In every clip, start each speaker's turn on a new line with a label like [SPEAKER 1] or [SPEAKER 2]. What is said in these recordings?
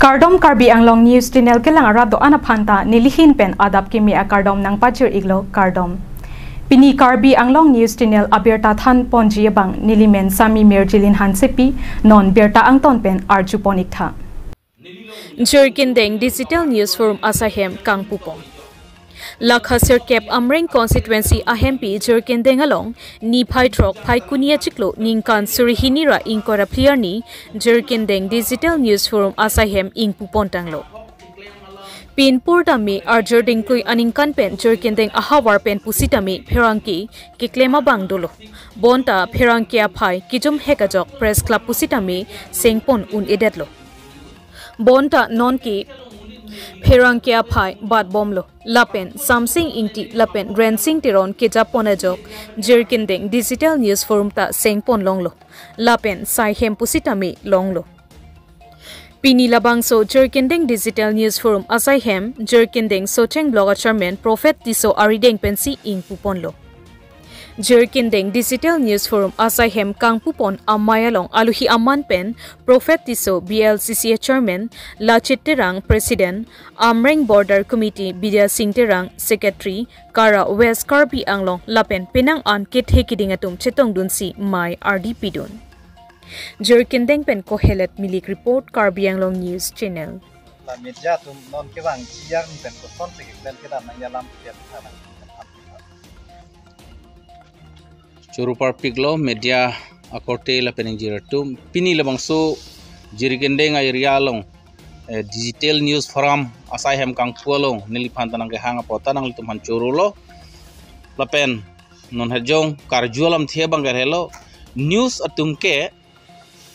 [SPEAKER 1] Kardom Karbi Anglong News Channel ke lang arab do ana phanta nilihin pen adap kimi a kardom nang pachir iglo kardom. Pini Karbi Anglong News Channel abirta than ponji bang nilimen sami merjilin hansepi non berta angton pen arjuponik tha.
[SPEAKER 2] Jerkindeng Digital News Forum Asahem Kangpupong. Lakha Sirkep Amreng Constituency Ahempi Jerkindeng along ni Pai Trok Pai Kunia Chiklo Ningkan Surihinira Inkora Pliarni Jerkindeng Digital News Forum Asahem Ingpupontanglo. Pinpur dami Arjerding Kui Aningkan Pen Jerkindeng Ahawar Pen Pusitami Peranki Kiklema Bangdolo. Bonta Perankia Pai Kijum Hekajok Press Club Pusitami Sengpon Un Edetlo. Bonta nonki Perankia Pai Bad Bomlo Lapen Samsing Inti Lapen Rensing Tiron Kijaponajok Jerkindeng Digital News Forum ta Sengpon Longlo Lapen Saihem Pusitami Longlo Pini Labangso Jerkindeng Digital News Forum Asaihem Jerkindeng Socheng Blogger Chairman Prophet Tiso Arideng Pensi Ing Puponlo Jerkindeng Digital News Forum Asaihem Kangpupon Amayalong Aluhi Amman Pen Prophet Tiso BLCC Chairman Lachit Terang President Amreng Border Committee Bidya Singh Terang Secretary Kara West Karbi Anglong Lapen Penang An Kit Hekidingatum Chetong Dunsi Mai RDP Dun Jerkindeng Pen Kohelet Milik Report Karbi Anglong News Channel
[SPEAKER 3] La media tum non ke bang siang pen ko son se pen ke dan yalam tiap sana
[SPEAKER 4] Churupar Piglo media akorte la penenjira tum pini labangso Jerkindeng area long digital news forum Asaihem Kangpualong nilipantanang ke hanga potanang litum han churulo lapen non hejong karjualam thiebang gerhelo news atum ke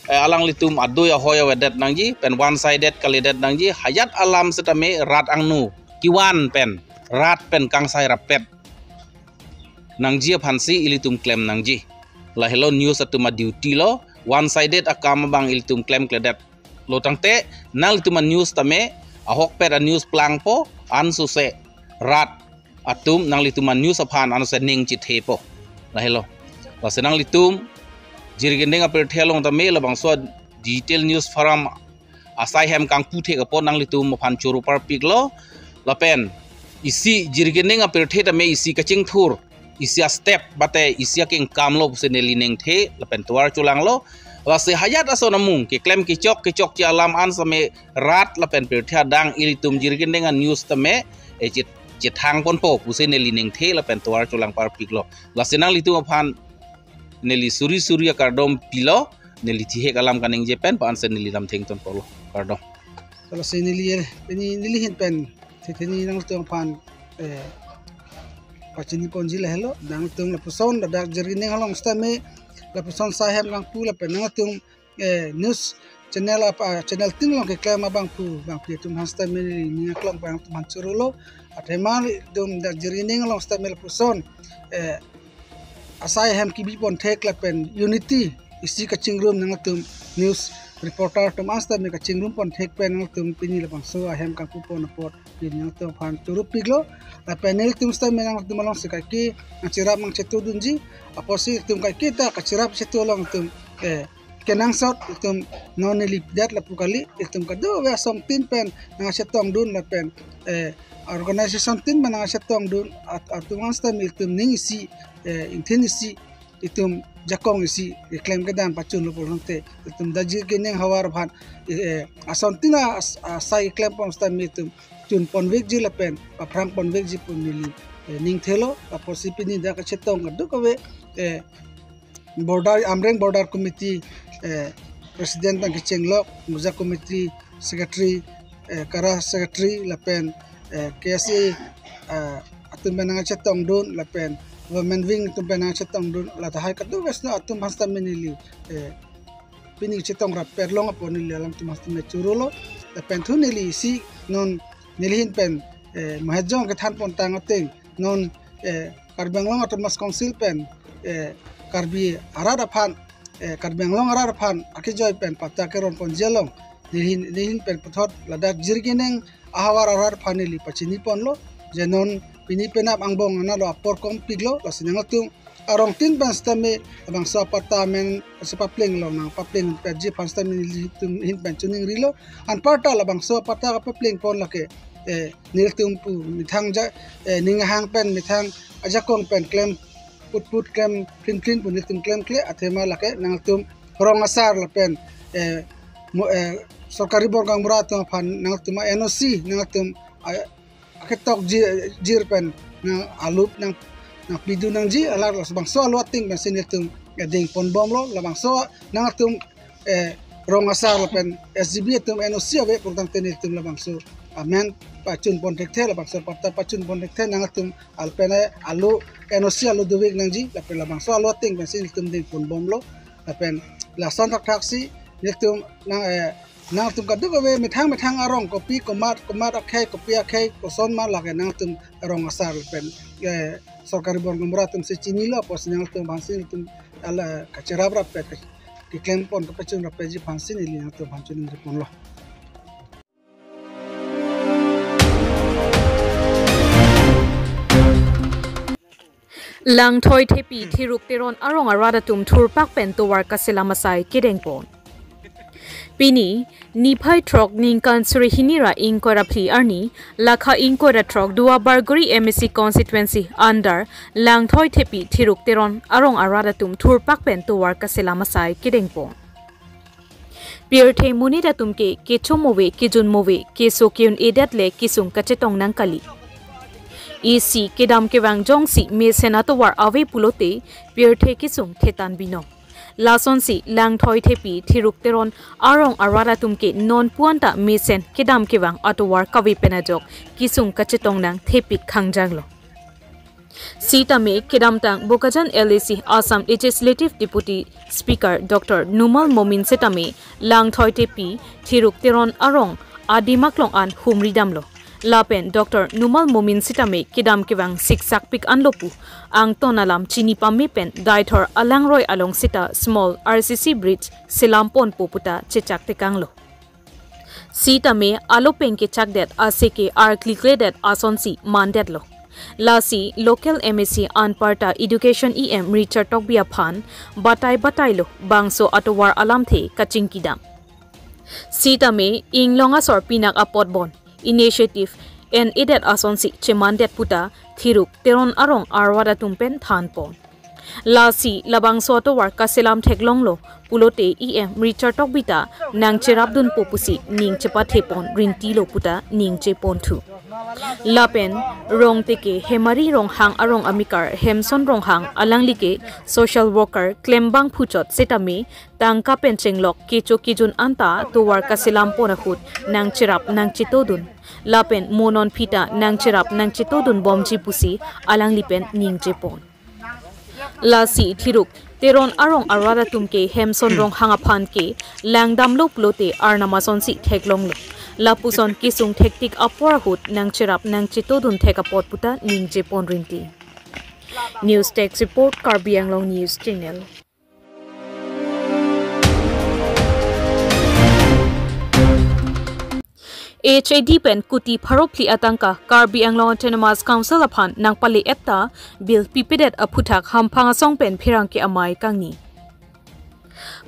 [SPEAKER 4] alang litum adoya hoya wedet nangji pen one sided kalidet nangji hayat alam setame rat angnu kiwan pen rat pen kangsai rapet nangji phansi ilitum claim nangji la hello news atuma duty lo one sided akam bang ilitum claim kledet lo tangte nal ituma news tame ahok pet a news plang po ansu se rat atum nang lituma news aphan anu se ning chi thepo la hello la senang litum Jerkindeng apel thelong tame la bangso detail news forum Asaihem Kangpu the kapon nang litum phan Churupar Piglo la pen isi Jerkindeng apel the tame isi kaching thur isi step bate isi king kamlo se nelineng the la pen tuar chulang lo la se hayat asonamung ke claim ki chok chi alam an same rat la pen per thia dang ilitum Jerkindeng news tame e chit thang pon po puse nelineng the la pen tuar chulang par Piglo la senang litum phan neli suri kardom pilo neli thihe kalam kaning jepen pa anse neli lam thing ton polo kardom
[SPEAKER 5] kalau se neli neli hin pen theni nang tong pan pachini ponji le hello dang tong la puson da Jerkindeng halong stame la puson sahem lang pu la pen nang tong news channel apa channel ting long ke klama bang pu tum hasta me ni klong bang tum churulo athemal dum da Jerkindeng halong stame la puson Asaihem kibipon thek la pen unity isi kaching room nang tum news reporter tum asta me kaching room pon thek pen nang tum pini la bang so ahem Kangpupon port pin nang tum phan Churupiglo la panel tum sta me nang tum long sekaki chirap mang chetu dunji aposi tum kai kita kachirap chetu long tum kenang sot tum non lip dat la pukali tum kado we som tin pen nang chetong dun la pen organisation tin manang chetong dun atum asta me tum ning isi intensity itum jakong isi claim kedan pachun lo polonte itum Jerkindeng hawar bhan asontina sai claim pon sta mitum chun ponvek ji lapen aprang ponvek ji punili ning thelo aposipini da ka chetong du kawe border Amreng border committee president ang kichenglok muza committee secretary kara secretary lapen KSA atum benang chetong dun lapen women wing tum penang chetong dun la thai ka du wes na tum hasta minili pini chetong ra perlong apon ni alam tum hasta me churulo la pen thu nili si non nilihin pen mahajong ke than pon tang ateng non Karbanglong Autonomous Council pen karbi arada phan Karbanglong arada phan akijoy pen pata keron pon jelong nilihin pen pothot la da Jerkindeng ahawar arada phanili pachini pon lo jenon pini penap angbong ana lo apor kom piglo la sinang tum arong tin ban stame abang so apartment sa papling lo nang papling ka ji pan stame hin ban chuning rilo an parta labang so parta ka papling pon lake nil tumpu mithang ja ning hang pen mithang aja kong pen klem put klem clean pun tum klem kle athema lake nang tum rong asar la pen सरकारी बोर्गांग मुरा तो फान नंग तुम एनओसी नंग तुम अकेtok jir pen nang alup nang pidu nang ji alar bang so alu ting ben sin tum ding pon bom lo la bang so nang tum rong asar pen SGB tum NOC ave program ten tum la bang so amen pachun pon tek the la bang so parta pachun pon tek the nang tum alpen alu NOC alu duwik nang ji la pen la bang so alu ting ben sin tum ding pon bom lo la pen la son tak taksi tum nang tum kaduk ave mithang arong kopi komat akhai kopi akhai koson ma lage nang tum arong asar pen सरकारी board number तुम से चीनी लो पर्सनल तुम भांसी तुम अल कचरा बरा पे कि क्लेम पन को पचन रपे जी भांसी नहीं लिया तो भांचो नहीं रिपोन लो
[SPEAKER 2] lang thoi thepi thiruk teron arong arada tum thurpak pen to war kasela masai kideng pon Pini, Niphai Trok Ninkan Surihinira Inkorapli Arni, Lakha Inkora Trok Dua Barguri MSC constituency under Langthoi Tepi Tiruk Teron Arong Aradatum Turpak Pen to War Kasela Masai Kidengpon. Pierre Munida Tumke, Kechomove, Kijunmove, Kesokyun Edatle, Kisung Kachetong Nankali. EC Kedam Kevang Jongsi, Me Senato War Ave Pulote, Pierre Kisung Ketan Bino. Lasonsi Langthoi Tepi Thiruk Teron Arong Arara Tumke non puanta mesen kedam kewang atowar kawi penajok kisung kachetong nang thepik khangjanglo Sita me kedam tang Bokajan LAC Assam Legislative Deputy Speaker Dr. Numal Momin Setame Langthoi Tepi Thiruk Teron Arong Adimaklong an humridamlo Lapen Dr. Numal Momin Sitame Kidam Kewang Siksak Pik Anlopu Ang Tonalam Chini Pamipen Daitor Alangroy Along Sita Small RCC Bridge Silampon Poputa Chechak Tekanglo Sitame Alopeng ke Chakdet Aseke Arklikledet Asonsi Mandetlo Lasi Local MSC Anparta Education EM Richard Tokbia Phan Batai lo Bangso Atowar Alamthe Kachinkidam Sitame Inglonga Sor Pinak Apotbon Initiative and Edet Asonsi Chemandet Puta Thiruk Teron Arong Arwada Tumpen Thanpon Lasi Labang Soto War Kaselam Teklonglo Pulote EM Richard Tokbita Nang Cherabdun Popusi Ning Chepathepon Rintilo Puta Ning Chepon Tu Lapen Rong Teke Hemari Rong Hang Arong Amikar Hemson Rong Hang Alanglike Social Worker Klembang Puchot Setame Tangka Penchenglok Kecho Kijun Anta Tuwar Kaselam Ponahut Nang Cherap Nang Chitodun Lapen Monon Pita Nang Cherap Nang Chitodun Bomji Pusi Alanglipen Ning Chepon Lasi Thiruk Teron Arong Arada Tumke Hemson Rong Hangaphan ke Langdamlo Plote Arnamasonsi Theklonglo Lapuson Kisung Tektik Aporahut Nang Cherap Nang Chitodun Thekapot Puta Ning Jepon Rinti News Text Report Karbi Anglong News Channel HAD pen kuti pharopli atangka Karbi Anglong Autonomous Council aphan nangpali etta bill pipidet aputhak hamphanga songpen phirangke amai kangni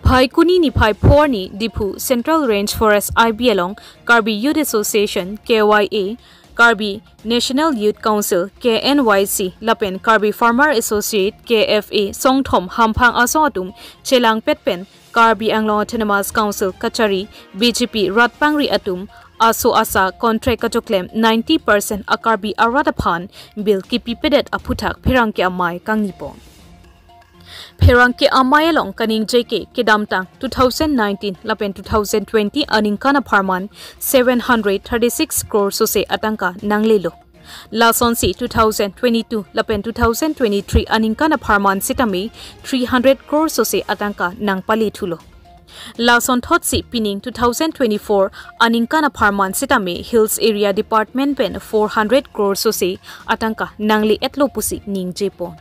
[SPEAKER 2] Phai kuni ni phai phor ni Dipu Central Range Forest IB along Karbi Youth Association KYA Karbi National Youth Council KNYC Lapen Karbi Farmer Associate KFA Songthom Hamphang Asotum Chelang Petpen Karbi Anglong Autonomous Council Kachari BJP Ratpangri Atum Aso asa contract kajoklem 90% akarbi aradaphan bill kipipedet aputhak phirangke amai kangnipon phirangke amai along kaning jk kedamtang 2019 lapen 2020 aningkana pharman 736 crore sose atangka nanglelo lasonsi 2022 lapen 2023 aningkana pharman sitame 300 crore sose atangka nangpali thulo Lason Thotsi Pining 2024 Aninkana Parman Sitame Hills Area Department Pen 400 crore sose atangka nangli etlopusi ning jepon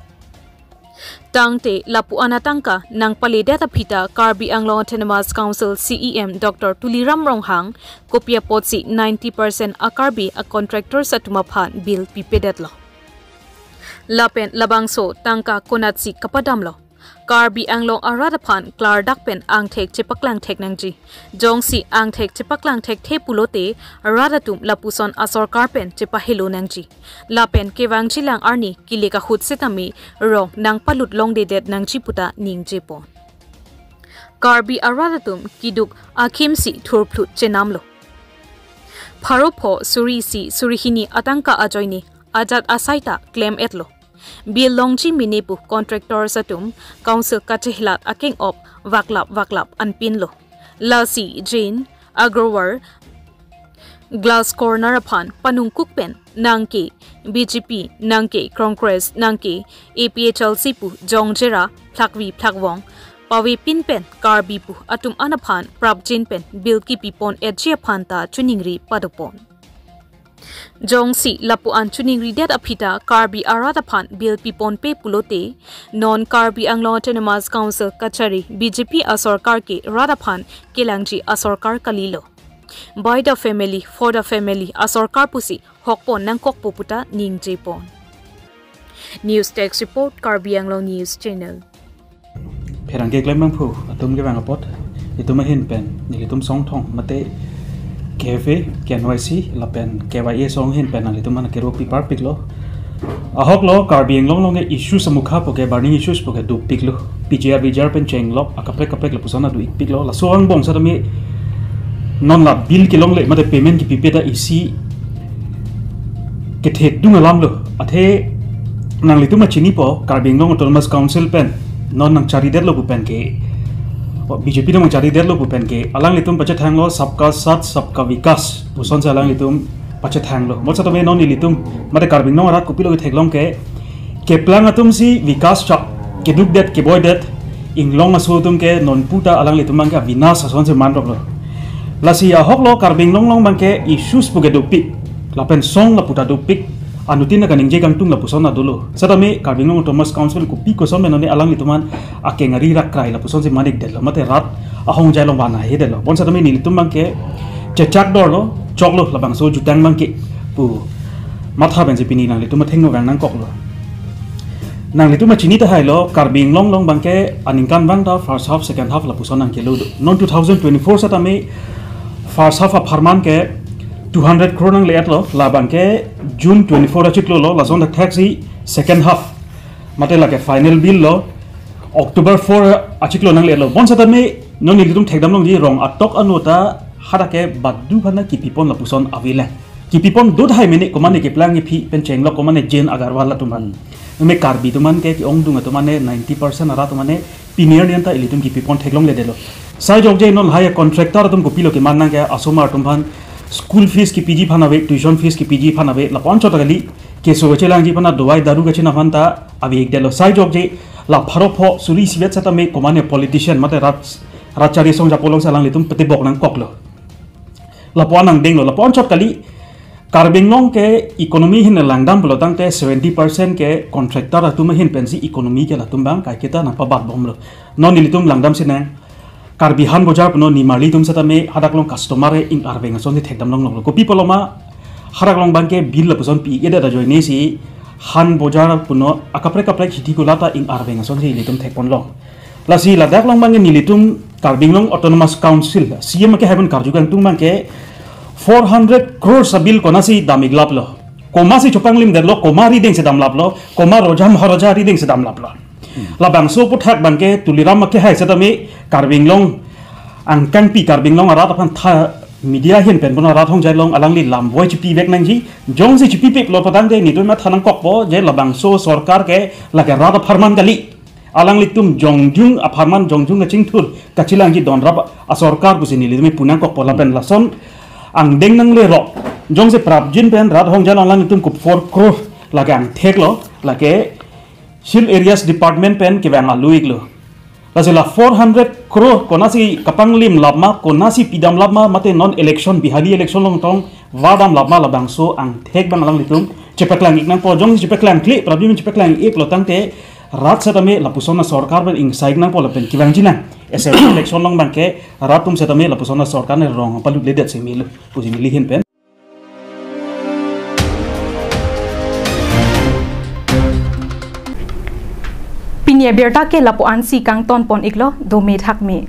[SPEAKER 2] Tangte Lapu Anatangka Nang Palideta Pita Karbi Anglong Autonomous Council CEM Dr. Tuliram Ronghang Kopia Potsi 90% Akarbi a contractor sa tumaphan bill pipedetlo Lapen labangso tangka konatsi kapadamlo. Karbi anglong aradapan klar dakpen angthek chepaklang thek nangji. Jongsi angthek chepaklang thek the pulote aradatum lapuson asor karpen chepahilo nangji. Lapen kewangchi lang arni kileka hut setami rong nang palut long de det nangji puta ning jepo. Karbi aradatum kiduk akimsi thurplut chenamlo. Pharopho surisi surihini atangka ajoini ajat asaita claim etlo. Bill longji minepu contractor satum council kachihlat aking op waklap anpinlo. Lasi Jane Agrowar Glass Corner upon Panungkukpen Nangke BGP Nangke Congress Nangke APHLC pu Jongjera Plakwi Plakwong Pawi Pinpen Karbipu Atum Anapan Prabjinpen Bilki Pipon Edjia Panta Chuningri Padupon Jongsi lapuan chuningri det apita Karbi aradapan Bill Pipon pe pulote non Karbi Anglo Autonomous Council Kachari BJP Asorkar ke radapan Kelangji Asorkar kalilo by the family for the family Asorkar pusi hokpon nang kokpo puta ning jepon. News text report Karbi Anglo News Channel.
[SPEAKER 6] Perang ke klaim mangpu atum ke bang apot itu mahin pen nilitum song thong mate KFA, KNYC, lapen KYA song hin pen alitum mana kero pipar piklo. Ahok lo Karbi Anglong nge issue samukha poke burning issues poke du piklo. PJR pen cheng lo akaprek lo pusana du ik piklo. La soang bong sa dami non la bill kilong le mate payment ki pipeta isi kethet dung alam lo. Athe nang litum chini po Karbi Anglong Autonomous Council pen non nang chari det lo pen ke BJP dong mencari dia lo bukan ke alang litum pacet hang lo sabka sat sabka vikas puson sa alang litum pacet hang lo mo sa to me non litum mate Karbi Anglong arat kupilo ke theklong ke plang atum si vikas chak ke duk det ke boy det inglong asu tum ke non puta alang litum mang ke vinas ason se man lo la si ahok lo Karbi Anglong long mang ke issues puge dupik lapen song la puta dupik anutin na kaning je kang tung la puson na dulu sa to me Karbi Anglong Autonomous Council kupi ko son me non alang lituman ake ngari rak krai la puson se manik del lo mate rat ahong jai long bana he del lo bon sa to me ni litum mang ke chechak dor lo chok lo labang so jutang mang ke pu matha ben je pini nang litum theng no gang nang kok lo nang litum chini ta hai lo Karbi Anglong long bang ke aningkan bang da first half second half la puson nang ke lo non 2024 sa ta me first half a farman ke 200 crore nang leat lo labang ke June 24 achiklo lo la zone taxi second half mate la ke final bill lo October 4 achiklo nang leat lo bon sa ta me non ni litum thekdam long ji rong atok anuta hada ke baddu bhana ki pipon la puson avile ki pipon dod hai mene komane ke plang phi pen cheng lo komane Jane Agarwal la tuman me Karbi tuman ke ki ong dunga tumane 90% ara tumane pinier nianta ilitum ki pipon theklong le delo sai jog je non haya contractor tum ko pilo ke manna ke asoma tumban school fees ki PG phanawe tuition fees ki PG phanawe la poncho tagali ke so chelang ji phana dowai daru ga china phanta abi ek delo sai jog je la pharopho suri sibet sata me komane politician mate rachari song japolong salang litum pete bok nang koklo la ponang denglo la poncho kali Karbi Anglong ke economy hin langdam bolotang te 70% ke contractor atum hin pensi economy ke latum bang kai kita na pabat bomlo non litum langdam sinang Karbi Han Bojar puno ni mali tum sata me hadaklong customer ing arbeng son di thekdam long lo ko pipoloma hadaklong bangke bill la puson pi eda da joine si Han Bojar puno akapre khiti ko lata ing arbeng son si litum thekpon long la si la daklong bangke ni litum Karbi Anglong Autonomous Council CM ke haven karjugan tung bangke 400 crore sa bill ko nasi damig lap lo koma si chopang lim derlo koma ri ding se dam lap lo koma rojam haraja ri ding se dam lap lo labang so puthak bangke tuliram ke hai sadami Karbi Anglong angkang pi Karbi Anglong arat apan tha media hin pen bona rathong jai long alangli lam boy chipi bek nang ji jong si chipi pek lo padang de ni tu ma thanang kok bo je labang so sarkar ke lage rat farman gali alangli tum jongjung a farman jongjung ching thur kachilang ji don rap a sarkar bu sini li punang kok pola pen lason ang deng nang le ro jong se prabjin pen rathong jai long tum kup 4 crore lage ang thek lo lage Hill Areas Department pen ke bang aluig lo lasila 400 crore konasi kapanglim labma konasi pidam labma mate non election bihali election long tong wadam labma labang so ang thek bang lang litum chepeklang iknang po jong chepeklang kli problem chepeklang ek lo tangte rat satame lapusona sarkar ben ing saig nang po lapen kibang jina SL election long bang ke ratum satame lapusona sarkar ne rong palu ledet se mil puji milihin pen
[SPEAKER 1] Kunia berta ke lapu ansi kang ton pon iglo do me thak me.